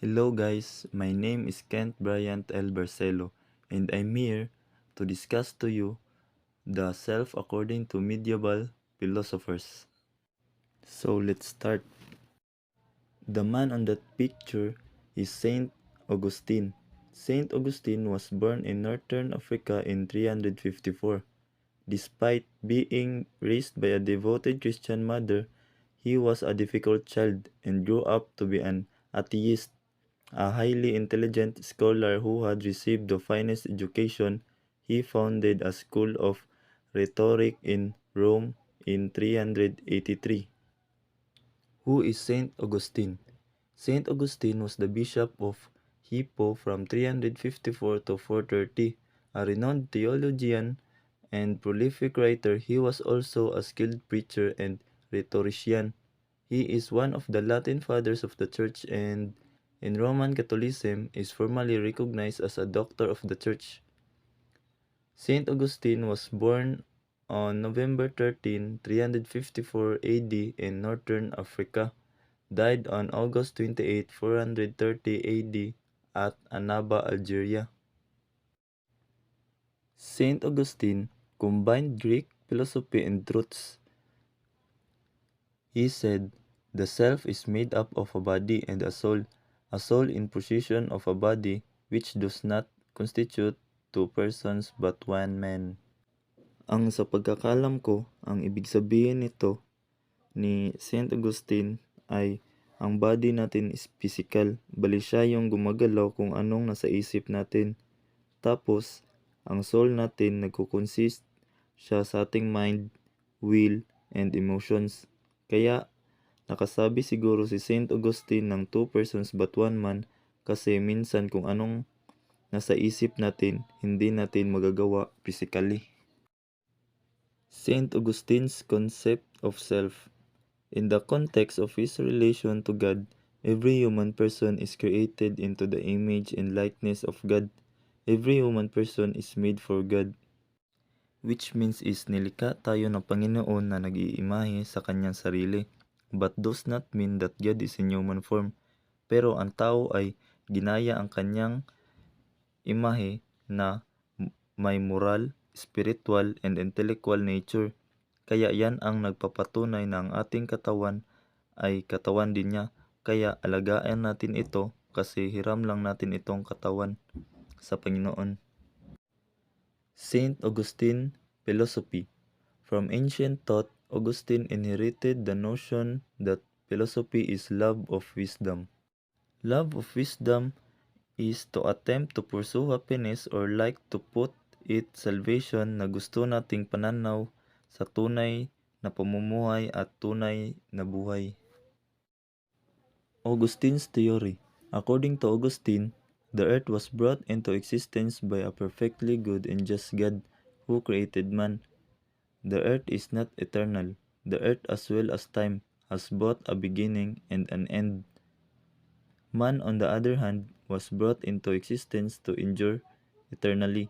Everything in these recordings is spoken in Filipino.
Hello guys, my name is Kent Bryant L. Barcelo and I'm here to discuss to you the self according to medieval philosophers. So let's start. The man on that picture is Saint Augustine. Saint Augustine was born in northern Africa in 354. Despite being raised by a devoted Christian mother, he was a difficult child and grew up to be an atheist. A highly intelligent scholar who had received the finest education, he founded a school of rhetoric in Rome in 383. Who is Saint Augustine? Saint Augustine was the bishop of Hippo from 354 to 430. A renowned theologian and prolific writer, he was also a skilled preacher and rhetorician. He is one of the Latin fathers of the Church and in Roman Catholicism is formally recognized as a doctor of the Church. Saint Augustine was born on November 13, 354 AD in northern Africa, died on August 28, 430 AD at Annaba, Algeria. Saint Augustine combined Greek philosophy and truths. He said, "The self is made up of a body and a soul in possession of a body, which does not constitute two persons but one man." Ang sa pagkakalam ko, ang ibig sabihin nito ni Saint Augustine ay ang body natin is physical, bali siya yung gumagalaw kung anong nasa isip natin. Tapos, ang soul natin nagko-consist siya sa ating mind, will, and emotions. Kaya, nakasabi siguro si Saint Augustine ng two persons but one man kasi minsan kung anong nasa isip natin, hindi natin magagawa physically. Saint Augustine's concept of self. In the context of his relation to God, every human person is created into the image and likeness of God. Every human person is made for God. Which means is nilikha tayo ng Panginoon na nag-iimahe sa kanyang sarili. But does not mean that God is in human form. Pero ang tao ay ginaya ang kanyang imahe na may moral, spiritual, and intellectual nature. Kaya yan ang nagpapatunay na ang ating katawan ay katawan din niya. Kaya alagaan natin ito kasi hiram lang natin itong katawan sa Panginoon. Saint Augustine Philosophy. From ancient thought, Augustine inherited the notion that philosophy is love of wisdom. Love of wisdom is to attempt to pursue happiness or like to put it salvation na gusto nating pananaw sa tunay na pamumuhay at tunay na buhay. Augustine's theory. According to Augustine, the earth was brought into existence by a perfectly good and just God who created man. The earth is not eternal. The earth as well as time has both a beginning and an end. Man, on the other hand, was brought into existence to endure eternally.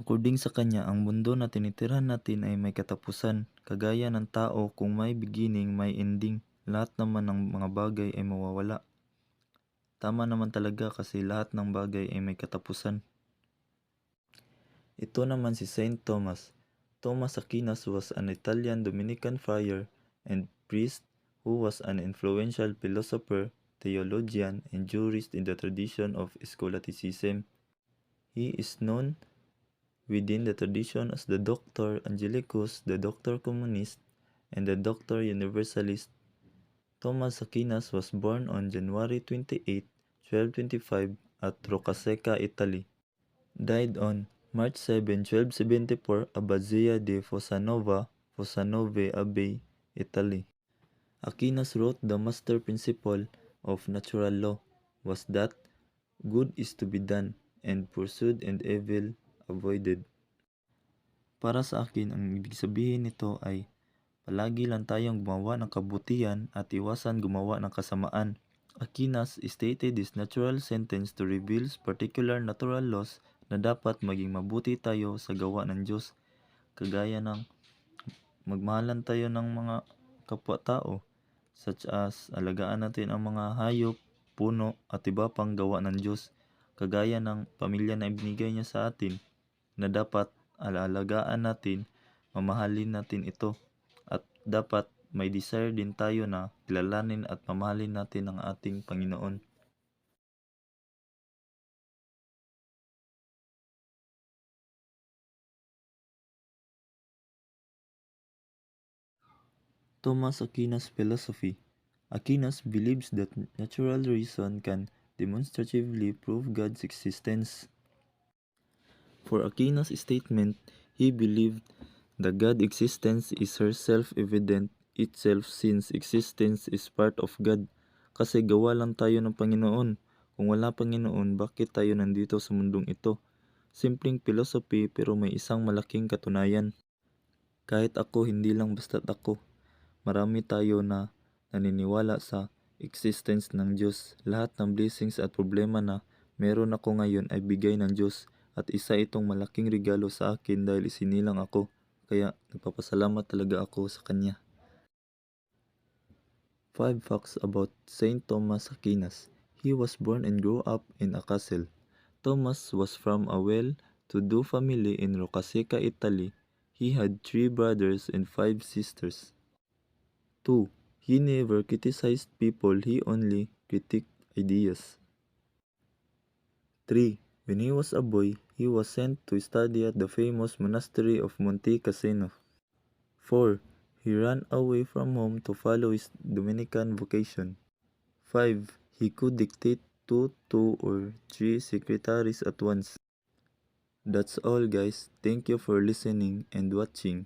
According sa kanya, ang mundo na tinitirahan natin ay may katapusan. Kagaya ng tao, kung may beginning, may ending. Lahat naman ng mga bagay ay mawawala. Tama naman talaga kasi lahat ng bagay ay may katapusan. Ito naman si Saint Thomas. Thomas Aquinas was an Italian Dominican friar and priest who was an influential philosopher, theologian, and jurist in the tradition of scholasticism. He is known within the tradition as the Doctor Angelicus, the Doctor Communist, and the Doctor Universalist. Thomas Aquinas was born on January 28, 1225 at Roccasecca, Italy. Died on March 7, 1274, Abbazia de Fossanova, Fossanove Abbey, Italy. Aquinas wrote the master principle of natural law was that good is to be done and pursued and evil avoided. Para sa akin, ang ibig sabihin nito ay palagi lang tayong gumawa ng kabutihan at iwasan gumawa ng kasamaan. Aquinas stated this natural sentence to reveal particular natural laws na dapat maging mabuti tayo sa gawa ng Diyos. Kagaya ng magmahalan tayo ng mga kapwa-tao, such as alagaan natin ang mga hayop, puno at iba pang gawa ng Diyos, kagaya ng pamilya na ibinigay niya sa atin, na dapat alaalagaan natin, mamahalin natin ito, at dapat may desire din tayo na kilalanin at mamahalin natin ang ating Panginoon. Thomas Aquinas' philosophy. Aquinas believes that natural reason can demonstratively prove God's existence. For Aquinas' statement, he believed that God's existence is self-evident itself since existence is part of God. Kasi gawa lang tayo ng Panginoon. Kung wala Panginoon, bakit tayo nandito sa mundong ito? Simpleng philosophy pero may isang malaking katunayan. Kahit ako, hindi lang basta't ako. Marami tayo na naniniwala sa existence ng Diyos. Lahat ng blessings at problema na meron ako ngayon ay bigay ng Diyos. At isa itong malaking regalo sa akin dahil isinilang ako. Kaya nagpapasalamat talaga ako sa Kanya. 5 facts about Saint Thomas Aquinas. He was born and grew up in a castle. Thomas was from a well-to-do family in Roccasecca, Italy. He had 3 brothers and 5 sisters. 2. He never criticized people, he only critiqued ideas. 3. When he was a boy, he was sent to study at the famous monastery of Monte Cassino. 4. He ran away from home to follow his Dominican vocation. 5. He could dictate to 2 or 3 secretaries at once. That's all, guys. Thank you for listening and watching.